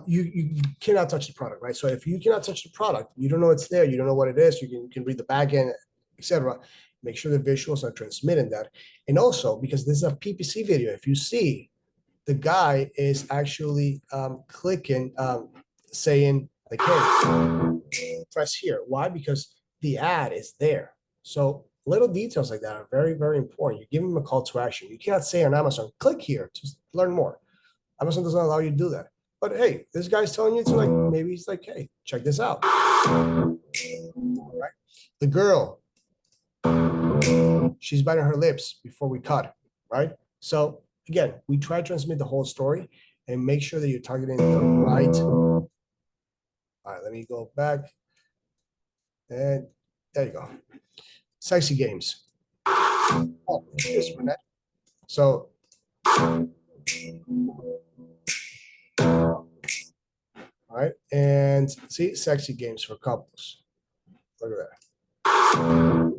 You cannot touch the product, right? So if you cannot touch the product, you don't know it's there, you don't know what it is, you can read the back end, etc. Make sure the visuals are transmitting that. And also, because this is a PPC video, if you see, the guy is actually clicking, saying like, hey, press here. Why? Because the ad is there. So little details like that are very, very important. You give them a call to action. You cannot say on Amazon, click here to learn more. Amazon doesn't allow you to do that. But hey, this guy's telling you to, like, maybe he's like, hey, check this out. All right. The girl, she's biting her lips before we cut, right? So again, we try to transmit the whole story and make sure that you're targeting the right. All right, let me go back. And there you go. Sexy games. Oh, here's Renette. So all right, and see, sexy games for couples. Look at that.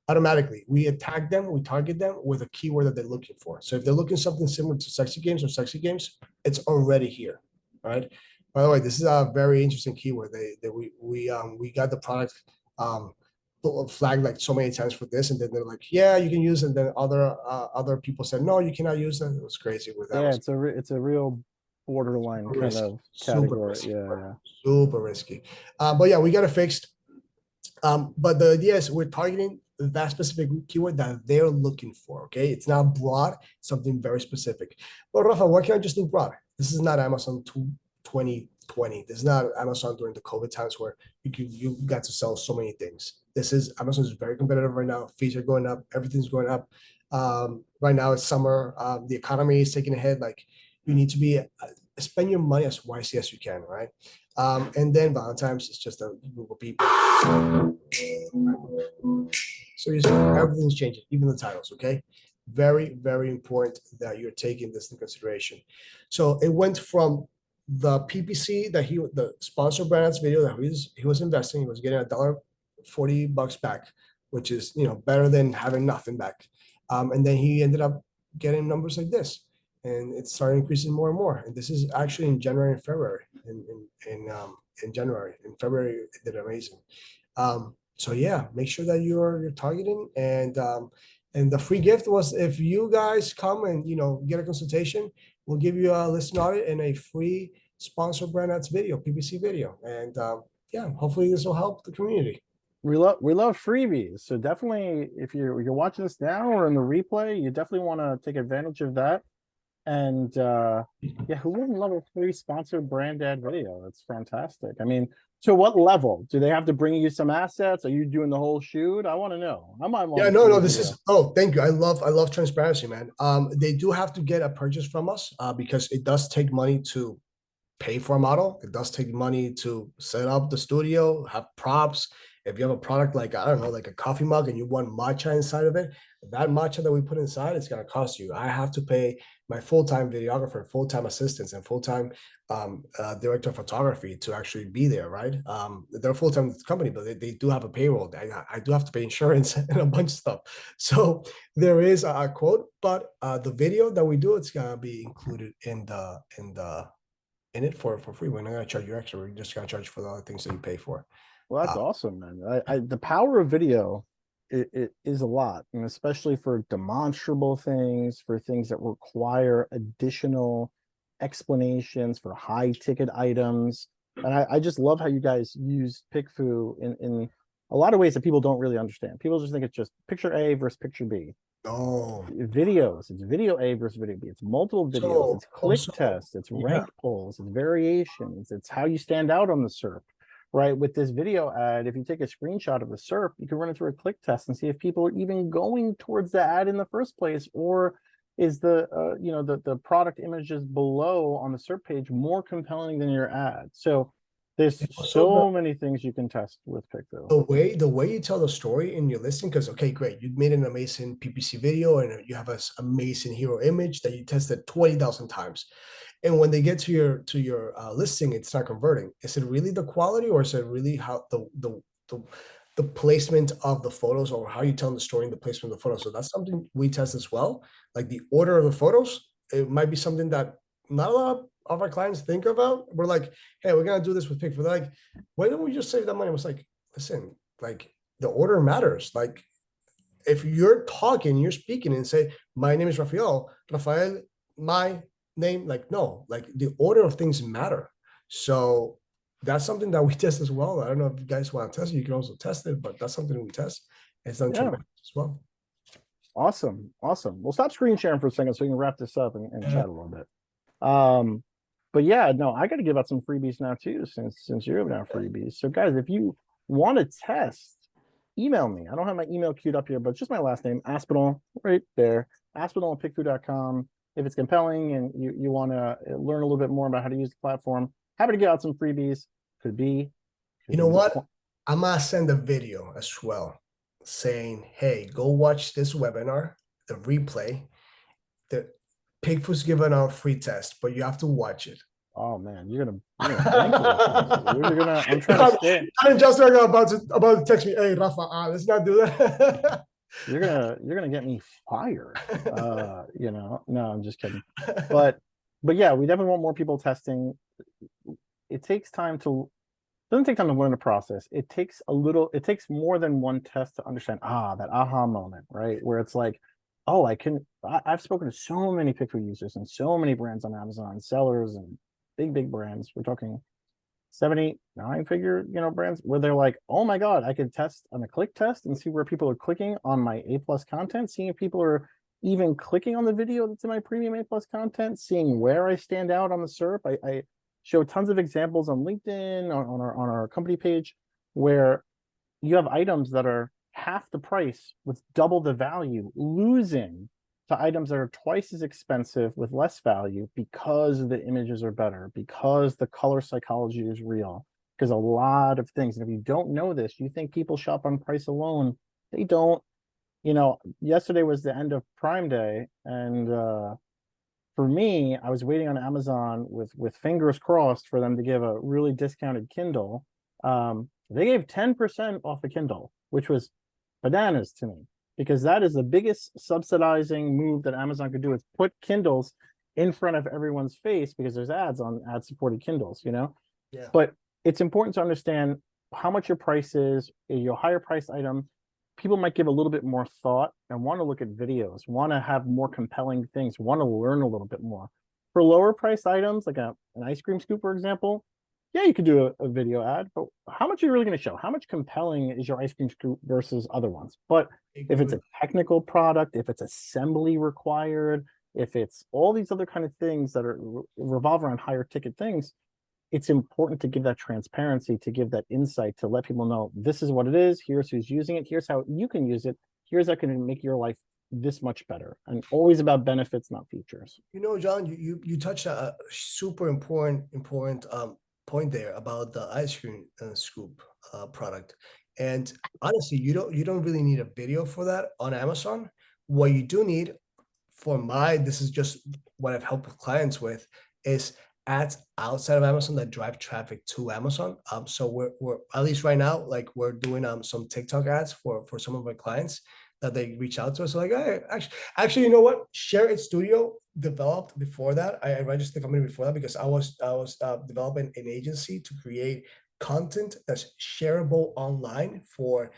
Automatically, we tag them, we target them with a keyword that they're looking for. So if they're looking something similar to sexy games or sexy games, it's already here, right? By the way, this is a very interesting keyword. We got the product flagged like so many times for this, and then they're like, yeah, you can use it. And then other people said, no, you cannot use it. It was crazy with that. Yeah, it's a real borderline kind of category. Yeah. Super risky. But yeah, we got it fixed. But the idea is we're targeting that specific keyword that they're looking for. Okay, it's not broad, it's something very specific. But Rafa, why can't I just do broad? This is not Amazon 2020. This is not Amazon during the COVID times where you got to sell so many things. This is Amazon is very competitive right now. Fees are going up, everything's going up. Right now it's summer. The economy is taking a hit. Like, you need to be spend your money as wisely as you can, right? And then Valentine's is just a group of people. So you see, everything's changing, even the titles. Okay, very, very important that you're taking this into consideration. So it went from the PPC that the sponsor brands video that he was investing. He was getting $1.40 back, which is, you know, better than having nothing back. And then he ended up getting numbers like this, and it started increasing more and more. And this is actually in January and February. In January, in February, it did amazing. So yeah, make sure that you're targeting, and And the free gift was if you guys come and get a consultation, we'll give you a listing audit and a free sponsored brand ads video, PPC video. And yeah, hopefully this will help the community. We love freebies. So definitely, if you're watching this now or in the replay, you definitely want to take advantage of that. And yeah, who wouldn't love a free sponsored brand ad video? That's fantastic. I mean, to what level? Do they have to bring you some assets? Are you doing the whole shoot? I want to know. I might want. Yeah, no, this is. Oh, thank you. I love transparency, man. They do have to get a purchase from us because it does take money to pay for a model. It does take money to set up the studio, have props. If you have a product like, I don't know, like a coffee mug and you want matcha inside of it, that matcha that we put inside, it's going to cost you. I have to pay my full-time videographer, full-time assistants, and full-time director of photography to actually be there, right? They're a full-time company, but they do have a payroll. I do have to pay insurance and a bunch of stuff. So there is a quote, but the video that we do, it's going to be included in it for free. We're not going to charge you extra. We're just going to charge you for the other things that you pay for. Well, that's awesome, man. The power of video, it is a lot, and especially for demonstrable things, for things that require additional explanations, for high ticket items. And I just love how you guys use PickFu in a lot of ways that people don't really understand. People just think it's just picture A versus picture B. Oh, Videos, it's video A versus video B. It's multiple videos, it's click tests, it's rank polls, it's variations, it's how you stand out on the SERP. Right, with this video ad, if you take a screenshot of the SERP, you can run it through a click test and see if people are even going towards the ad in the first place, or is the the product images below on the SERP page more compelling than your ad. So there's so many things you can test with PickFu. The way you tell the story in your listing, because okay, great, you made an amazing PPC video and you have an amazing hero image that you tested 20,000 times. And when they get to your listing, it's not converting. Is it really the quality, or is it really how the placement of the photos, or how you tell the story in the placement of the photos? So that's something we test as well. Like the order of the photos, it might be something that not a lot of our clients think about. We're like, hey, we're gonna do this with PickFu. They're like, why don't we just save that money? I was like, listen, like the order matters. Like if you're talking, you're speaking and say, my name is Rafael, my name, like, no, like the order of things matter. So that's something that we test as well. I don't know if you guys want to test it, you can also test it, but that's something we test. It's done as well. Awesome. We'll stop screen sharing for a second so we can wrap this up and chat a little bit. But yeah, no, I got to give out some freebies now too, since you're giving out freebies. So guys, if you want to test, email me. I don't have my email queued up here, but just my last name, Aspinall, right there, aspinall@pickfu.com. If it's compelling and you want to learn a little bit more about how to use the platform, happy to give out some freebies. You know what? I'm gonna send a video as well saying, hey, go watch this webinar, the replay. The PickFu's giving out a free test, but you have to watch it. Oh man, you're gonna I'm trying to stay. I'm just about to text me, hey Rafa, let's not do that. You're gonna get me fired. No, I'm just kidding. But yeah, we definitely want more people testing. It takes time doesn't take time to learn the process. It takes takes more than one test to understand that aha moment, right? Where it's like, oh, I've spoken to so many PickFu users and so many brands on Amazon, sellers and big brands. We're talking 7, 8, 9-figure, brands where they're like, oh my God, I could test on a click test and see where people are clicking on my A+ content, seeing if people are even clicking on the video that's in my premium A+ content, seeing where I stand out on the SERP. I show tons of examples on LinkedIn, on our company page, where you have items that are half the price with double the value, losing to items that are twice as expensive with less value because the images are better, because the color psychology is real, because a lot of things, and if you don't know this, you think people shop on price alone. They don't. Yesterday was the end of Prime Day, and for me, I was waiting on Amazon with fingers crossed for them to give a really discounted Kindle. They gave 10% off a Kindle, which was bananas to me, because that is the biggest subsidizing move that Amazon could do, is put Kindles in front of everyone's face because there's ads on ad-supported Kindles, Yeah. But it's important to understand how much your price is. Your higher priced item, people might give a little bit more thought and want to look at videos, want to have more compelling things, want to learn a little bit more. For lower priced items, like an ice cream scoop, for example, yeah, you could do a video ad, but how much are you really going to show? How much compelling is your ice cream scoop versus other ones? But if it's a technical product, if it's assembly required, if it's all these other kind of things that are revolve around higher ticket things, it's important to give that transparency, to give that insight, to let people know this is what it is, here's who's using it, here's how you can use it, here's how can it make your life this much better. And always about benefits, not features. You know, John, you touched a super important point there about the ice cream scoop product. And honestly, you don't really need a video for that on Amazon. What you do need this is just what I've helped clients with, is ads outside of Amazon that drive traffic to Amazon. So we're at least right now, like we're doing some TikTok ads for some of our clients that they reach out to us. So like, hey, actually, you know what? Share It Studio developed before that. I registered the company before that because I was developing an agency to create content that's shareable online for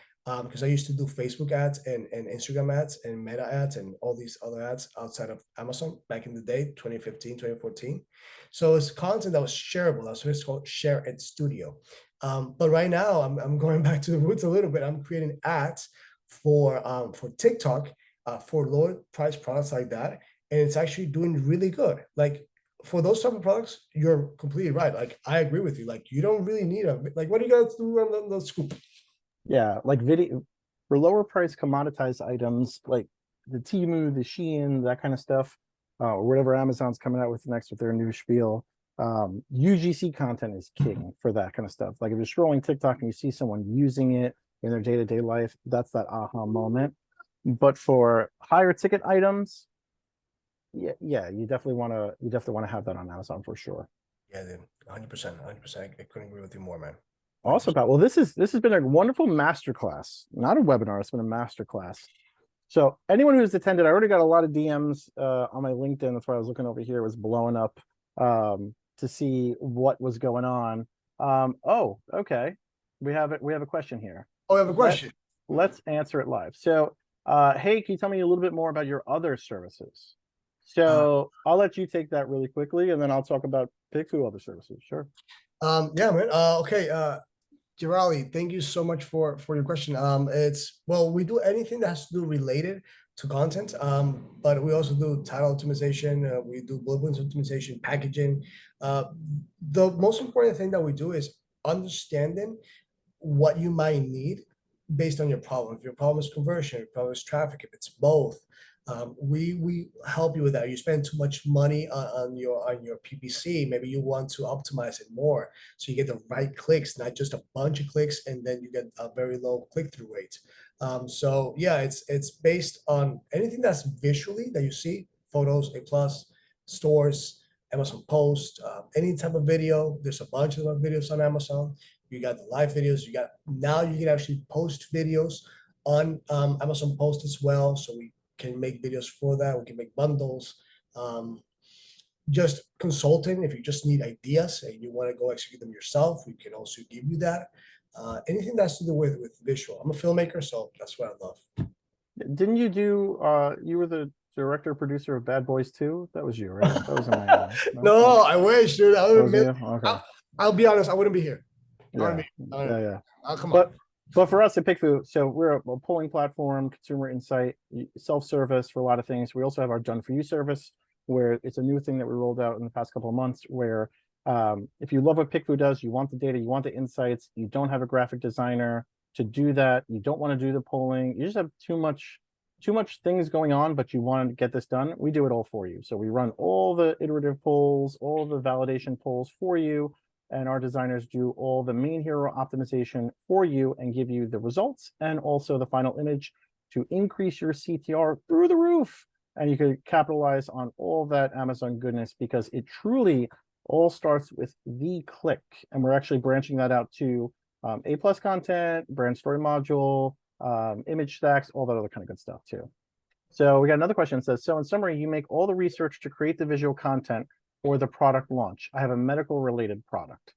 because I used to do Facebook ads and Instagram ads and Meta ads and all these other ads outside of Amazon back in the day, 2015, 2014. So it's content that was shareable. That's what it's called, Share It Studio. But right now, I'm going back to the roots a little bit. I'm creating ads for TikTok for lower price products like that, and it's actually doing really good. Like for those type of products, you're completely right. Like I agree with you. Like you don't really need like what do you guys do on the scoop? Yeah, like video for lower price commoditized items like the Temu, the Shein, that kind of stuff, or whatever Amazon's coming out with next with their new spiel. UGC content is king for that kind of stuff. Like if you're scrolling TikTok and you see someone using it in their day-to-day life, that's that aha moment. But for higher ticket items, yeah, you definitely want to have that on Amazon for sure. Yeah, dude, 100%. I couldn't agree with you more, man. Awesome, Pat. Well, this has been a wonderful masterclass, not a webinar. It's been a masterclass. So anyone who's attended, I already got a lot of DMs on my LinkedIn. That's why I was looking over here. It was blowing up to see what was going on. Oh, okay. We have it. We have a question here. Oh, I have a question. Let's answer it live. So, hey, can you tell me a little bit more about your other services? So I'll let you take that really quickly, and then I'll talk about PickFu other services. Sure. Yeah, man. Okay. Girali, thank you so much for your question. We do anything that has to do related to content, but we also do title optimization. We do bullet points optimization, packaging. The most important thing that we do is understanding what you might need based on your problem. If your problem is conversion, if your problem is traffic, if it's both, we help you with that. You spend too much money on your PPC. Maybe you want to optimize it more, so you get the right clicks, not just a bunch of clicks, and then you get a very low click-through rate. So yeah, it's based on anything that's visually that you see, photos, A+, stores, Amazon Post, any type of video. There's a bunch of videos on Amazon. You got the live videos. Now you can actually post videos on Amazon Post as well. So we can make videos for that. We can make bundles. Just consulting, if you just need ideas and you want to go execute them yourself, we can also give you that. Anything that's to do with visual. I'm a filmmaker, so that's what I love. Didn't you do you were the director producer of Bad Boys 2? That was you, right? That was my no, I wish, dude. Okay. I'll be honest, I wouldn't be here. Yeah. Come on. But for us at PickFu, so we're a polling platform, consumer insight, self-service for a lot of things. We also have our Done For You service, where it's a new thing that we rolled out in the past couple of months, where if you love what PickFu does, you want the data, you want the insights, you don't have a graphic designer to do that, you don't want to do the polling, you just have too much things going on, but you want to get this done, we do it all for you. So we run all the iterative polls, all the validation polls for you, and our designers do all the main hero optimization for you and give you the results and also the final image to increase your CTR through the roof. And you can capitalize on all that Amazon goodness, because it truly all starts with the click. And we're actually branching that out to A+ content, brand story module, image stacks, all that other kind of good stuff too. So we got another question that says, so in summary, you make all the research to create the visual content for the product launch. I have a medical related product.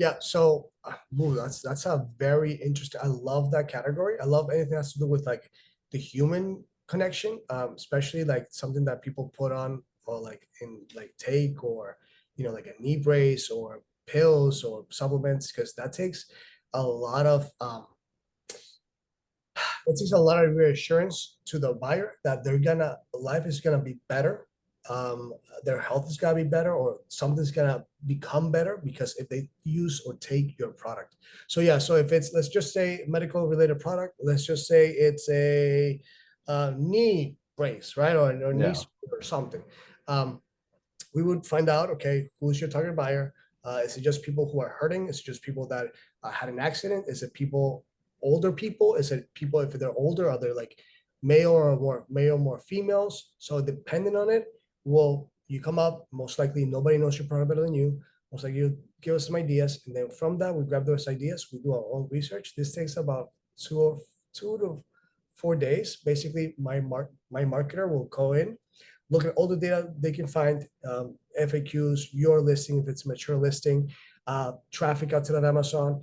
Yeah, so that's a very interesting. I love that category. I love anything that has to do with like the human connection, especially like something that people put on or like in like take or like a knee brace or pills or supplements, because that takes a lot of it takes a lot of reassurance to the buyer that life is gonna be better, um, their health is gonna be better, or something's gonna become better because if they use or take your product. So yeah, so if it's, let's just say, medical related product, let's just say it's a knee brace, right, or knee Yeah. support or something. We would find out, okay, who's your target buyer? Is it just people who are hurting? Is it just people that had an accident? Is it older people? Is it people, if they're older, are they like male, more females? So depending on it, you come up, most likely nobody knows your product better than you. Most likely you give us some ideas. And then from that, we grab those ideas, we do our own research. This takes about 2 to 4 days. Basically, my marketer will go in, look at all the data they can find, FAQs, your listing, if it's a mature listing, traffic outside of Amazon,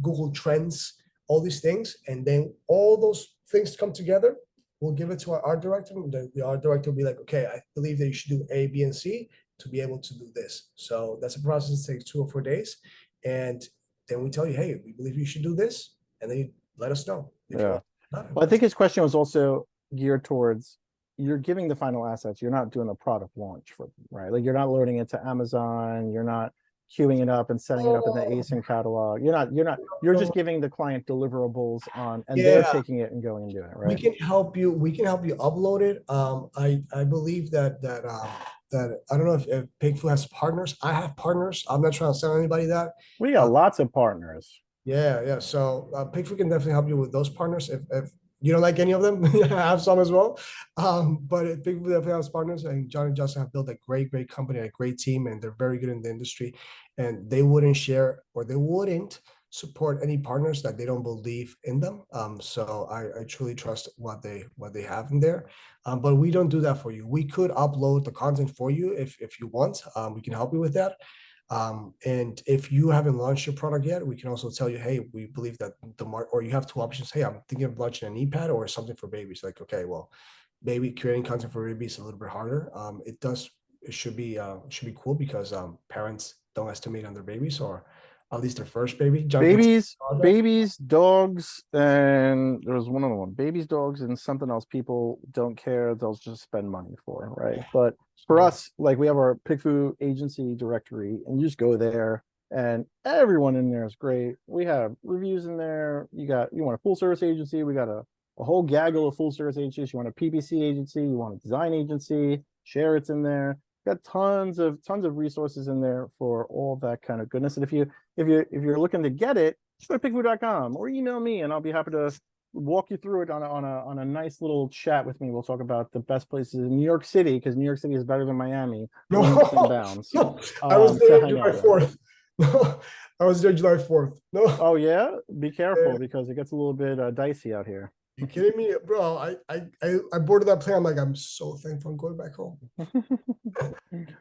Google Trends, all these things. And then all those things come together. We'll give it to our art director. The art director will be like, okay, I believe that you should do A, B, and C to be able to do this. So that's a process that takes 2 or 4 days. And then we tell you, hey, we believe you should do this. And then you let us know. Yeah. Well, I think his question was also geared towards, you're giving the final assets. You're not doing a product launch for them, right? Like you're not loading it to Amazon. You're not queuing it up and setting it up in the ASIN catalog. You're just giving the client deliverables and they're taking it and going and doing it, right? We can help you upload it. I believe that I don't know if PickFu has partners. I have partners. I'm not trying to sell anybody that. We got lots of partners. Yeah. So PickFu can definitely help you with those partners. If you don't like any of them, I have some as well. But PickFu definitely has partners, and John and Justin have built a great company, a great team, and they're very good in the industry. And they wouldn't share, or they wouldn't support any partners that they don't believe in them. So I truly trust what they have in there. But we don't do that for you. We could upload the content for you if you want. We can help you with that. And if you haven't launched your product yet, we can also tell you, hey, we believe that or you have 2 options. Hey, I'm thinking of launching an e-pad or something for babies. Like, okay, well, maybe creating content for babies is a little bit harder. It should be cool because parents don't estimate on their babies, or at least their first baby. Babies, dogs, and there was one other one. Babies, dogs, and something else people don't care. They'll just spend money for, right? But for us, like, we have our PickFu agency directory, and you just go there, and everyone in there is great. We have reviews in there. You want a full service agency? We got a whole gaggle of full service agencies. You want a PPC agency? You want a design agency? Share It's in there. Got tons of resources in there for all that kind of goodness. And if you're looking to get it, just go to pickfu.com or email me, and I'll be happy to walk you through it on a nice little chat with me. We'll talk about the best places in New York City, because New York City is better than Miami. No, bounds. no. I was there July 4th. No, I was there July 4th. No. Oh yeah, be careful because it gets a little bit dicey out here. You kidding me, bro? I boarded that plane. I'm like, I'm so thankful I'm going back home.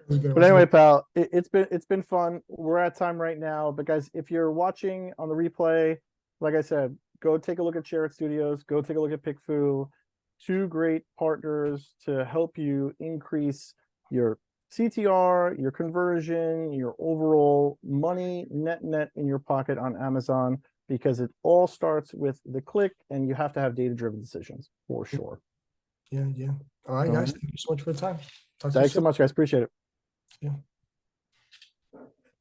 But anyway, pal, it's been fun. We're at time right now, but guys, if you're watching on the replay, like I said, go take a look at Share It Studios. Go take a look at PickFu. 2 great partners to help you increase your CTR, your conversion, your overall money net in your pocket on Amazon, because it all starts with the click, and you have to have data-driven decisions for sure. Yeah. All right, guys. Thank you so much for the time. Thanks so much, guys. Appreciate it. Yeah.